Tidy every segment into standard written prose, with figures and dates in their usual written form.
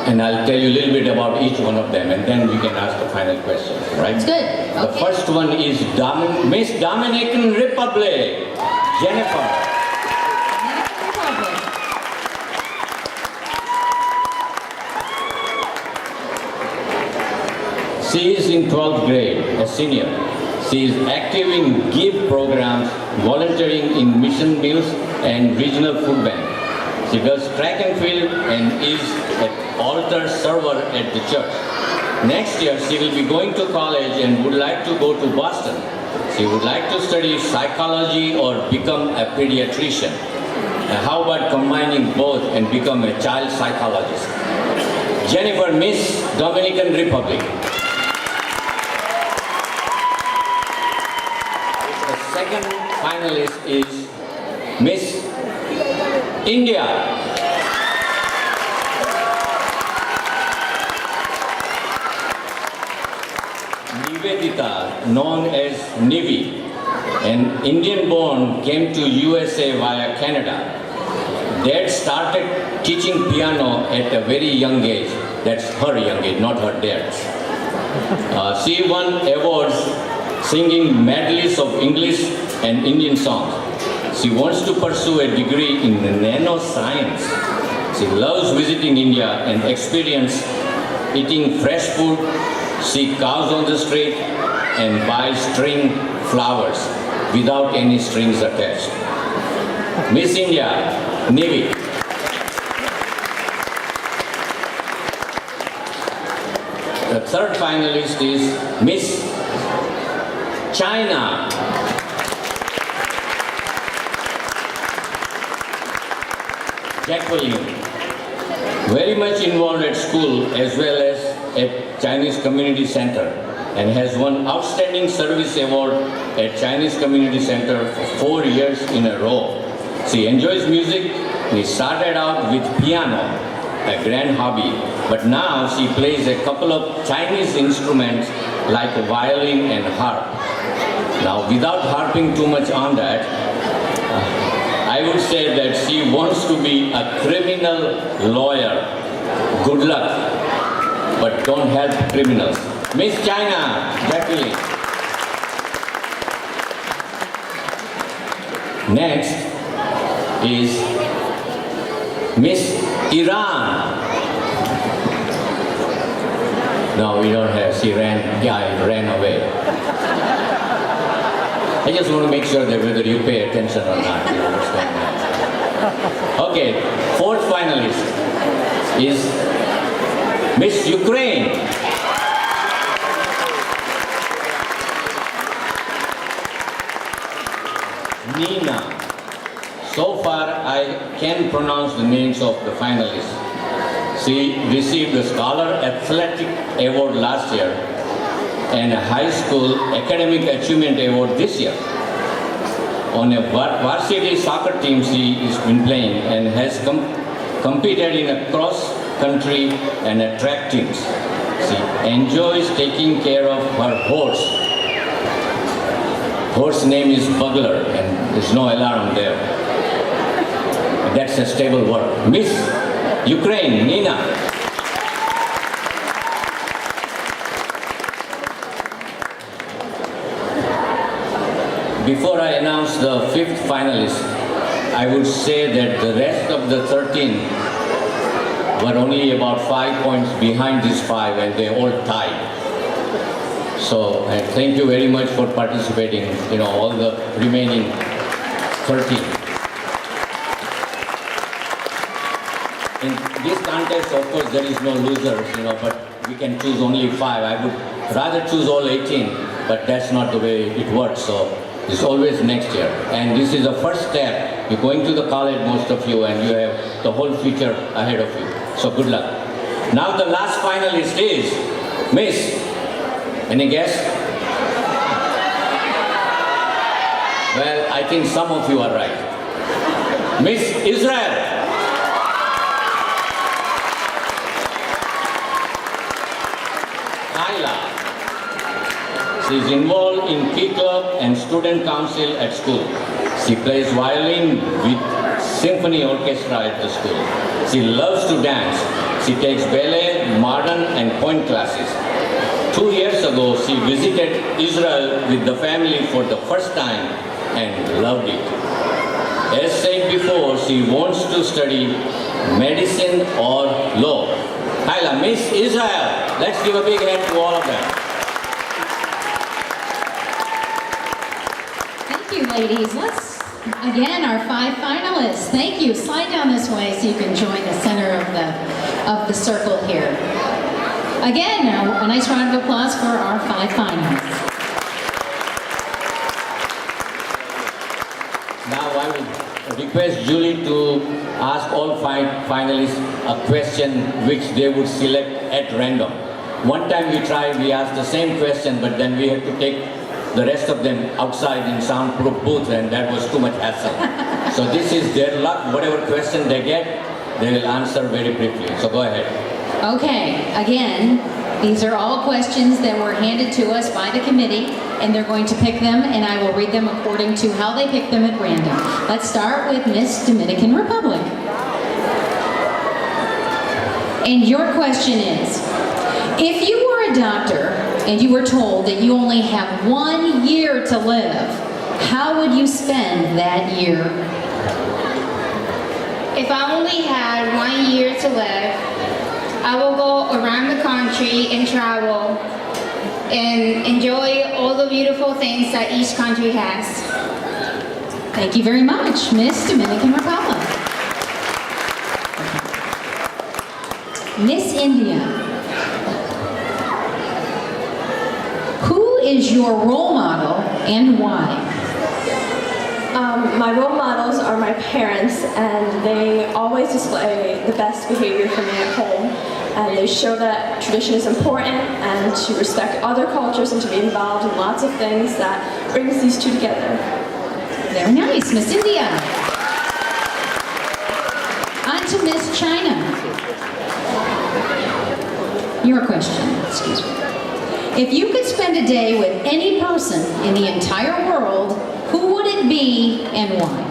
And I'll tell you a little bit about each one of them, and then we can ask the final questions, right? It's good. The Okay. first one is Miss Dominican Republic, Jennifer. She is in 12th grade, a senior. She is active in GIVE programs, volunteering in mission meals and regional food bank. She does track and field and is an altar server at the church. Next year, she will be going to college and would like to go to Boston. She would like to study psychology or become a pediatrician. How about combining both and become a child psychologist? Jennifer, Miss Dominican Republic. The second finalist is Miss India. Nivedita, known as Nivi, an Indian born, came to USA via Canada. Dad started teaching piano at a very young age. That's her young age, not her dad's. She won awards singing medleys of English and Indian songs. She wants to pursue a degree in nanoscience. She loves visiting India and experience eating fresh food, see cows on the street, and buy string flowers without any strings attached. Miss India, Navy. The third finalist is Miss China. Jacqueline, very much involved at school as well as at Chinese Community Center, and has won Outstanding Service Award at Chinese Community Center for 4 years in a row. She enjoys music. She started out with piano, a grand hobby, but now she plays a couple of Chinese instruments like violin and harp. Now, without harping too much on that, I would say that she wants to be a criminal lawyer. Good luck, but don't help criminals. Miss China, Jacqueline. Next is Miss Iran. No, we don't have. She ran away. I just want to make sure that whether you pay attention or not, you understand that. Okay, fourth finalist is Miss Ukraine. Nina. So far, I can pronounce the names of the finalists. She received the Scholar Athletic Award last year and a High School Academic Achievement Award this year. On a varsity soccer team she has been playing and has competed in a cross-country and a track teams. She enjoys taking care of her horse. Horse name is Bugler and there's no alarm there. That's a stable word. Miss Ukraine, Nina. Before I announce the fifth finalist, I would say that the rest of the 13 were only about 5 points behind these 5 and they all tied. So thank you very much for participating, all the remaining 13. In this contest, of course, there is no losers, but we can choose only 5. I would rather choose all 18, but that's not the way it works. So it's always next year. And this is the first step. You're going to the college, most of you, and you have the whole future ahead of you. So good luck. Now the last finalist is Miss. Any guess? Well, I think some of you are right. Miss Israel. She is involved in Key Club and Student Council at school. She plays violin with symphony orchestra at the school. She loves to dance. She takes ballet, modern and point classes. 2 years ago, she visited Israel with the family for the first time and loved it. As said before, she wants to study medicine or law. Hyla, Miss Israel, let's give a big hand to all of them. Thank you, ladies. Let's, again, our 5 finalists. Thank you. Slide down this way so you can join the center of the circle here. Again, a nice round of applause for our 5 finalists. Now I would request Julie to ask all 5 finalists a question which they would select at random. One time we asked the same question, but then we had to take the rest of them outside in soundproof booth, and that was too much hassle. So this is their luck. Whatever question they get, they will answer very briefly. So go ahead. Okay, again, these are all questions that were handed to us by the committee, and they're going to pick them, and I will read them according to how they pick them at random. Let's start with Miss Dominican Republic. And your question is, if you were a doctor and you were told that you only have 1 year to live, how would you spend that year? If I only had 1 year to live, I will go around the country and travel and enjoy all the beautiful things that each country has. Thank you very much, Miss Dominican Republic. Miss India. Who is your role model and why? My role models are my parents, and they always display the best behavior for me at home. And they show that tradition is important and to respect other cultures and to be involved in lots of things that brings these two together. Very nice, Miss India. On to Miss China. Your question, excuse me. If you could spend a day with any person in the entire world, who would it be and why?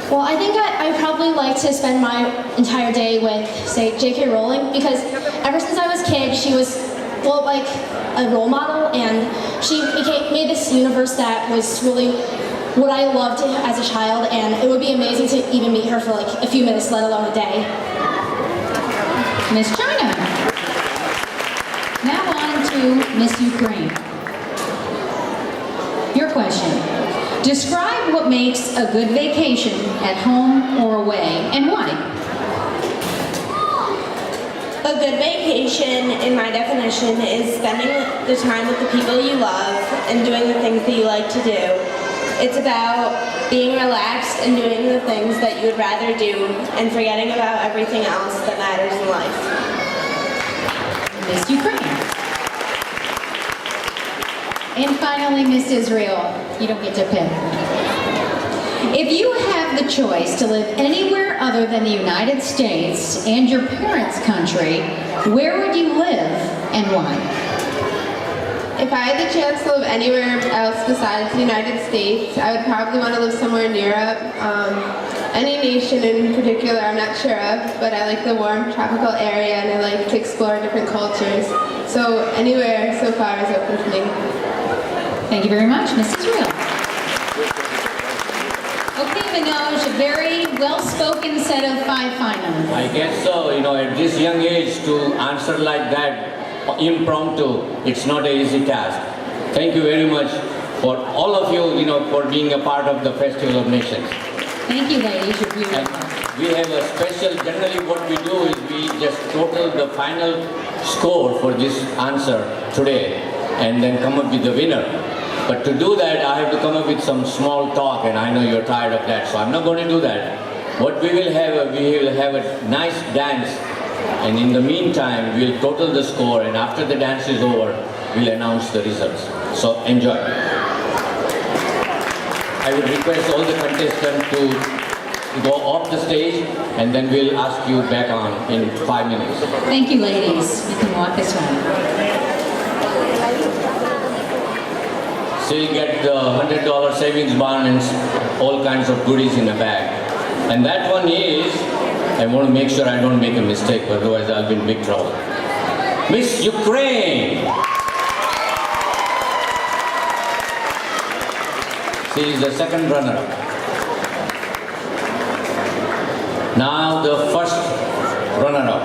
Well, I think I'd probably like to spend my entire day with, say, J.K. Rowling, because ever since I was a kid, she was, well, like a role model, and she made this universe that was really what I loved as a child, and it would be amazing to even meet her for like a few minutes, let alone a day. Miss China. Now on to Miss Ukraine. Your question. Describe what makes a good vacation at home or away, and why? A good vacation, in my definition, is spending the time with the people you love and doing the things that you like to do. It's about being relaxed and doing the things that you would rather do and forgetting about everything else that matters in life. Miss Ukraine. And finally, Miss Israel. You don't get to pick. If you have the choice to live anywhere other than the United States and your parents' country, where would you live and why? If I had the chance to live anywhere else besides the United States, I would probably want to live somewhere in Europe. Any nation in particular I'm not sure of, but I like the warm tropical area and I like to explore different cultures. So anywhere so far is open to me. Thank you very much, Miss Israel. Okay, Manoj, a very well-spoken set of 5 finalists. I guess so, at this young age to answer like that, impromptu, it's not an easy task. Thank you very much for all of you, for being a part of the Festival of Nations. Thank you, ladies. You're beautiful. And we have a special, generally what we do is we just total the final score for this answer today and then come up with the winner. But to do that, I have to come up with some small talk, and I know you're tired of that, so I'm not going to do that. What we will have a nice dance, and in the meantime, we'll total the score, and after the dance is over, we'll announce the results. So enjoy. I would request all the contestants to go off the stage, and then we'll ask you back on in 5 minutes. Thank you, ladies. You can walk this way. So you get the $100 savings bond and all kinds of goodies in a bag. And that one is I want to make sure I don't make a mistake, otherwise I'll be in big trouble. Miss Ukraine. She is the second runner-up. Now the first runner-up.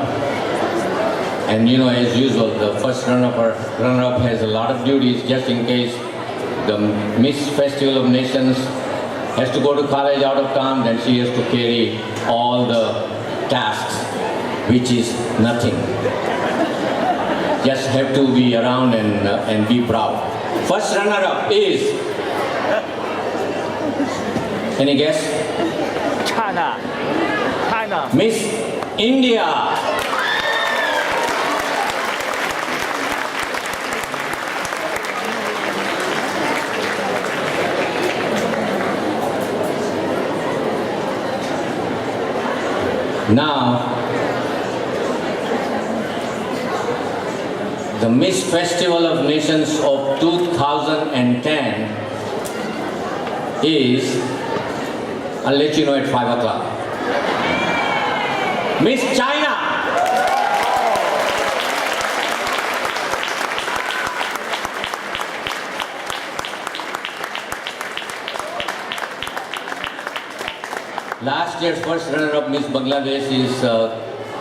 And you know, as usual, the first runner-up has a lot of duties just in case the Miss Festival of Nations has to go to college out of town, then she has to carry all the tasks, which is nothing. Just have to be around and be proud. First runner-up is, any guess? China. Miss India. Now, the Miss Festival of Nations of 2010 is, I'll let you know at 5 o'clock. Miss China. Last year's first runner-up, Miss Bangladesh, is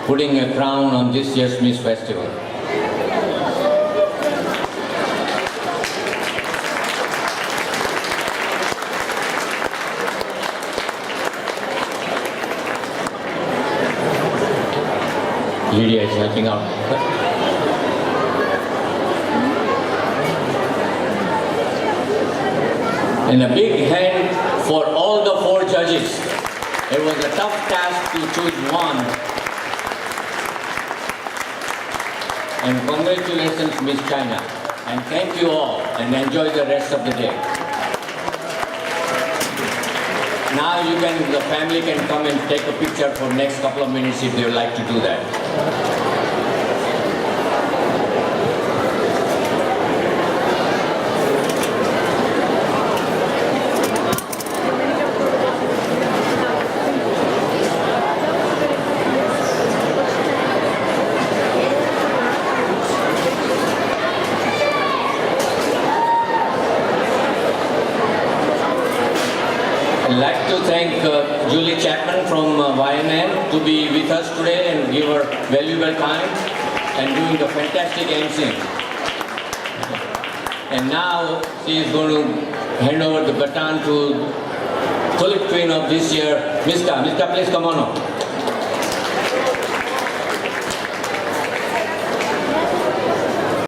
putting a crown on this year's Miss Festival. Lydia is helping out. And a big hand for all the 4 judges. It was a tough task to choose one. And congratulations, Miss China. And thank you all, and enjoy the rest of the day. Now the family can come and take a picture for next couple of minutes if they would like to do that. I'd like to thank Julie Chapman from YNM to be with us today and give her valuable time and doing the fantastic emceeing. And now she is going to hand over the baton to Tulip Queen of this year, Miska. Miska, please come on up.